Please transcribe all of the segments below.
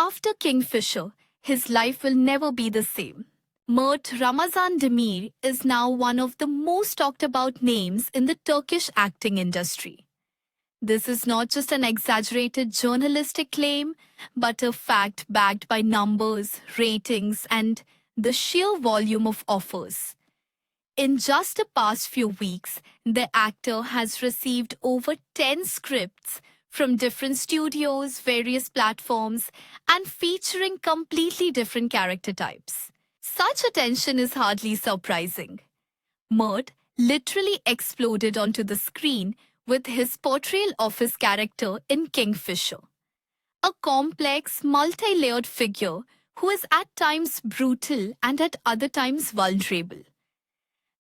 After Kingfisher, his life will never be the same. Mert Ramazan Demir is now one of the most talked about names in the Turkish acting industry. This is not just an exaggerated journalistic claim, but a fact backed by numbers, ratings, and the sheer volume of offers. In just the past few weeks, the actor has received over 10 scripts from different studios, various platforms, and featuring completely different character types. Such attention is hardly surprising. Mert literally exploded onto the screen with his portrayal of his character in Kingfisher. A complex, multi-layered figure who is at times brutal and at other times vulnerable.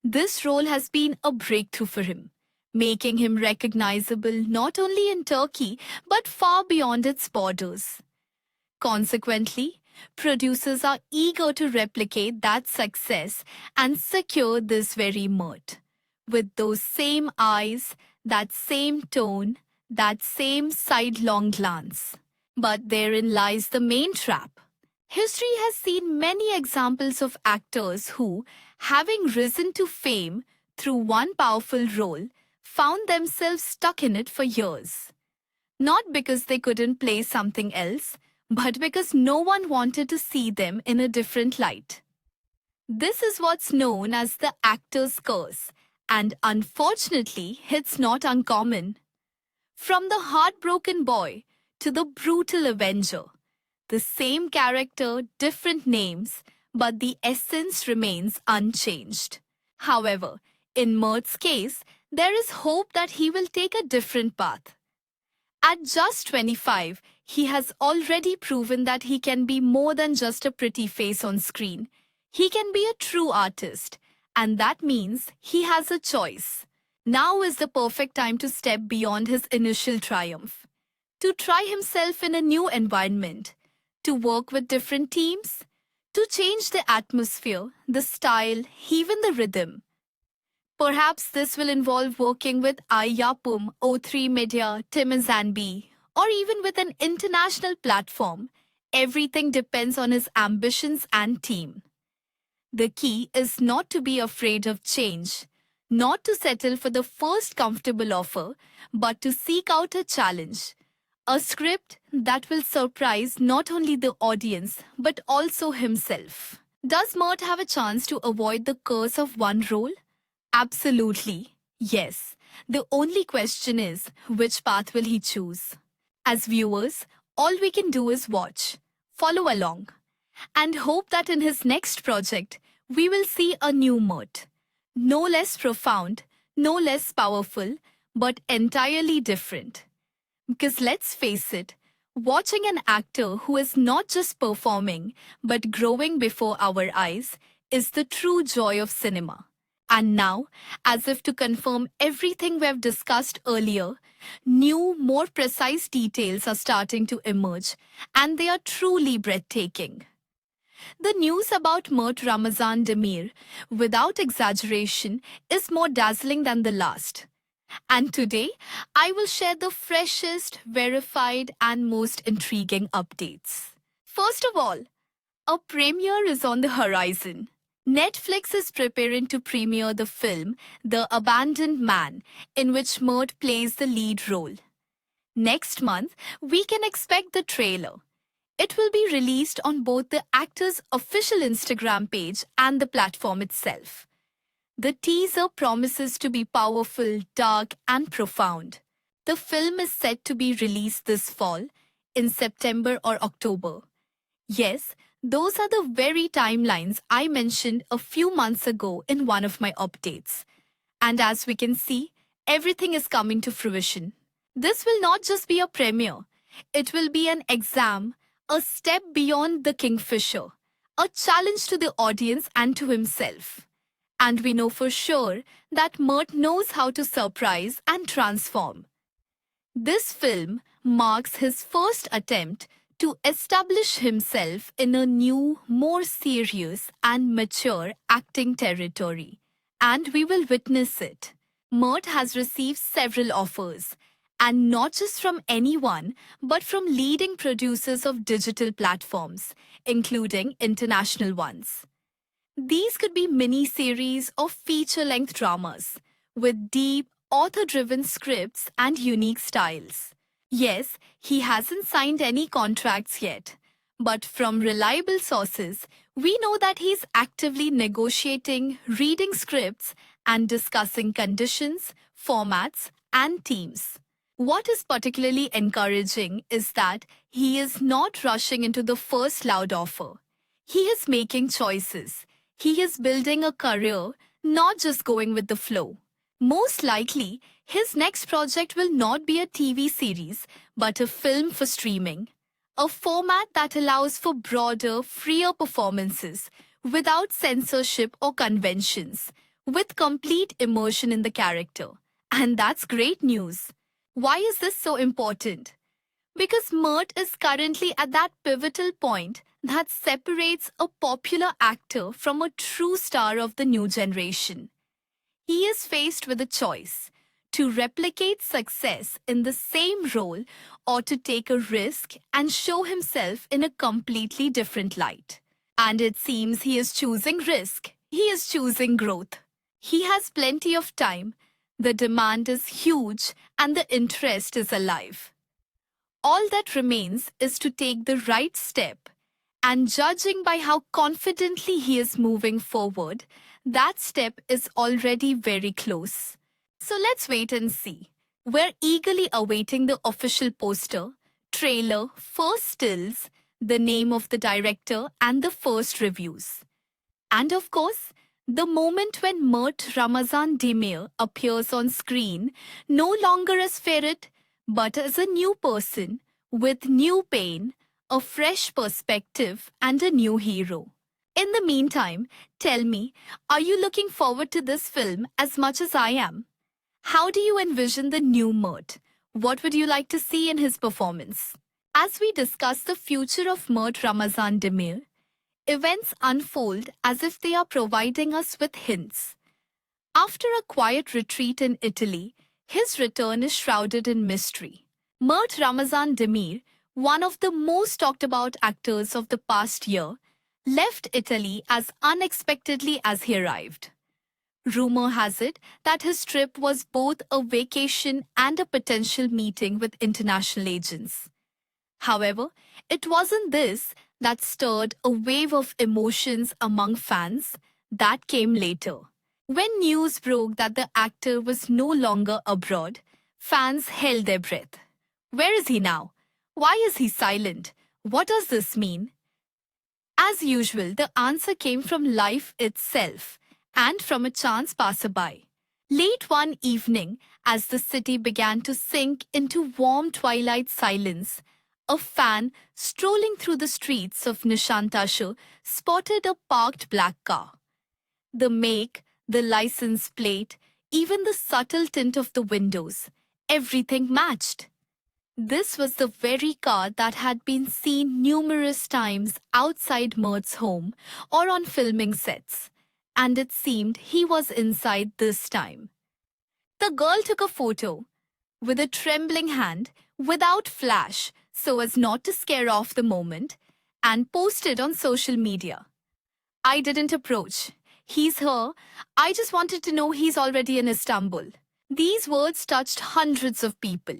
This role has been a breakthrough for him, making him recognizable not only in Turkey but far beyond its borders. Consequently, producers are eager to replicate that success and secure this very Mert. With those same eyes, that same tone, that same sidelong glance. But therein lies the main trap. History has seen many examples of actors who, having risen to fame through one powerful role, found themselves stuck in it for years. Not because they couldn't play something else, but because no one wanted to see them in a different light. This is what's known as the actor's curse, and unfortunately, it's not uncommon. From the heartbroken boy to the brutal avenger, the same character, different names, but the essence remains unchanged. However, in Mert's case, there is hope that he will take a different path. At just 25, he has already proven that he can be more than just a pretty face on screen. He can be a true artist, and that means he has a choice. Now is the perfect time to step beyond his initial triumph, to try himself in a new environment, to work with different teams, to change the atmosphere, the style, even the rhythm. Perhaps this will involve working with iYapım, O3 Media, Timizanbi, or even with an international platform. Everything depends on his ambitions and team. The key is not to be afraid of change, not to settle for the first comfortable offer, but to seek out a challenge. A script that will surprise not only the audience, but also himself. Does Mert have a chance to avoid the curse of one role? Absolutely, yes. The only question is, which path will he choose? As viewers, all we can do is watch, follow along, and hope that in his next project, we will see a new Mert. No less profound, no less powerful, but entirely different. Because let's face it, watching an actor who is not just performing, but growing before our eyes is the true joy of cinema. And now, as if to confirm everything we've discussed earlier, new, more precise details are starting to emerge, and they are truly breathtaking. The news about Mert Ramazan Demir, without exaggeration, is more dazzling than the last. And today, I will share the freshest, verified, and most intriguing updates. First of all, a premiere is on the horizon. Netflix is preparing to premiere the film The Abandoned Man, in which Mert plays the lead role. Next month, we can expect the trailer. It will be released on both the actor's official Instagram page and the platform itself. The teaser promises to be powerful, dark, and profound. The film is set to be released this fall, in September or October. Yes, those are the very timelines I mentioned a few months ago in one of my updates. And as we can see, everything is coming to fruition. This will not just be a premiere. It will be an exam, a step beyond the Kingfisher, a challenge to the audience and to himself. And we know for sure that Mert knows how to surprise and transform. This film marks his first attempt to establish himself in a new, more serious and mature acting territory. And we will witness it. Mert has received several offers, And not just from anyone, but from leading producers of digital platforms, including international ones. These could be mini-series or feature-length dramas with deep, author-driven scripts and unique styles. Yes, he hasn't signed any contracts yet, but from reliable sources, we know that he's actively negotiating, reading scripts, and discussing conditions, formats, and teams. What is particularly encouraging is that he is not rushing into the first loud offer. He is making choices. He is building a career, not just going with the flow. Most likely, his next project will not be a TV series, but a film for streaming. A format that allows for broader, freer performances, without censorship or conventions, with complete immersion in the character. And that's great news. Why is this so important? Because Mert is currently at that pivotal point that separates a popular actor from a true star of the new generation. He is faced with a choice: to replicate success in the same role or to take a risk and show himself in a completely different light. And it seems he is choosing risk. He is choosing growth. He has plenty of time. The demand is huge and the interest is alive. All that remains is to take the right step, and judging by how confidently he is moving forward, that step is already very close. So let's wait and see. We're eagerly awaiting the official poster, trailer, first stills, the name of the director, and the first reviews. And of course, the moment when Mert Ramazan Demir appears on screen, no longer as Ferret, but as a new person, with new pain, a fresh perspective, and a new hero. In the meantime, tell me, are you looking forward to this film as much as I am? How do you envision the new Mert? What would you like to see in his performance? As we discuss the future of Mert Ramazan Demir, events unfold as if they are providing us with hints. After a quiet retreat in Italy, his return is shrouded in mystery. Mert Ramazan Demir, one of the most talked about actors of the past year, left Italy as unexpectedly as he arrived. Rumor has it that his trip was both a vacation and a potential meeting with international agents. However, it wasn't this that stirred a wave of emotions among fans. That came later. When news broke that the actor was no longer abroad, fans held their breath. Where is he now? Why is he silent? What does this mean? As usual, the answer came from life itself and from a chance passerby. Late one evening, as the city began to sink into warm twilight silence, a fan strolling through the streets of Nishantashu spotted a parked black car. The make, the license plate, even the subtle tint of the windows, everything matched. This was the very car that had been seen numerous times outside Mert's home or on filming sets, and it seemed he was inside this time. The girl took a photo with a trembling hand, without flash, so as not to scare off the moment, and posted on social media. I didn't approach. He's her. I just wanted to know he's already in Istanbul. These words touched hundreds of people,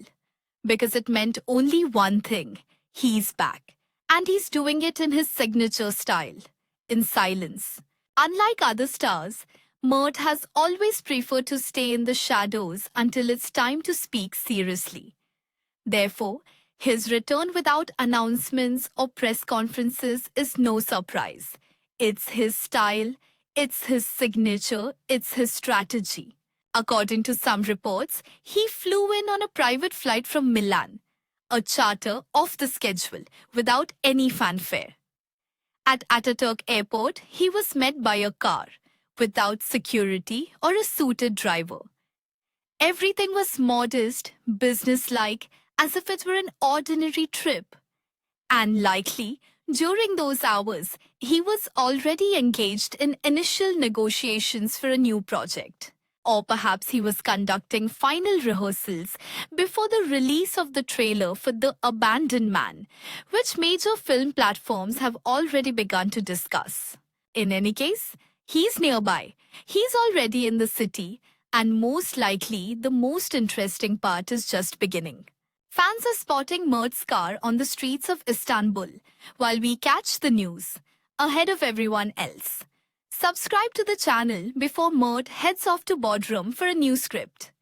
because it meant only one thing: he's back. And he's doing it in his signature style, in silence. Unlike other stars, Mert has always preferred to stay in the shadows until it's time to speak seriously. Therefore, his return without announcements or press conferences is no surprise. It's his style, it's his signature, it's his strategy. According to some reports, he flew in on a private flight from Milan, a charter off the schedule, without any fanfare. At Ataturk Airport, he was met by a car, without security or a suited driver. Everything was modest, businesslike, as if it were an ordinary trip. And likely, during those hours, he was already engaged in initial negotiations for a new project. Or perhaps he was conducting final rehearsals before the release of the trailer for The Abandoned Man, which major film platforms have already begun to discuss. In any case, he's nearby. He's already in the city, and most likely the most interesting part is just beginning. Fans are spotting Mert's car on the streets of Istanbul while we catch the news, ahead of everyone else. Subscribe to the channel before Mert heads off to boardroom for a new script.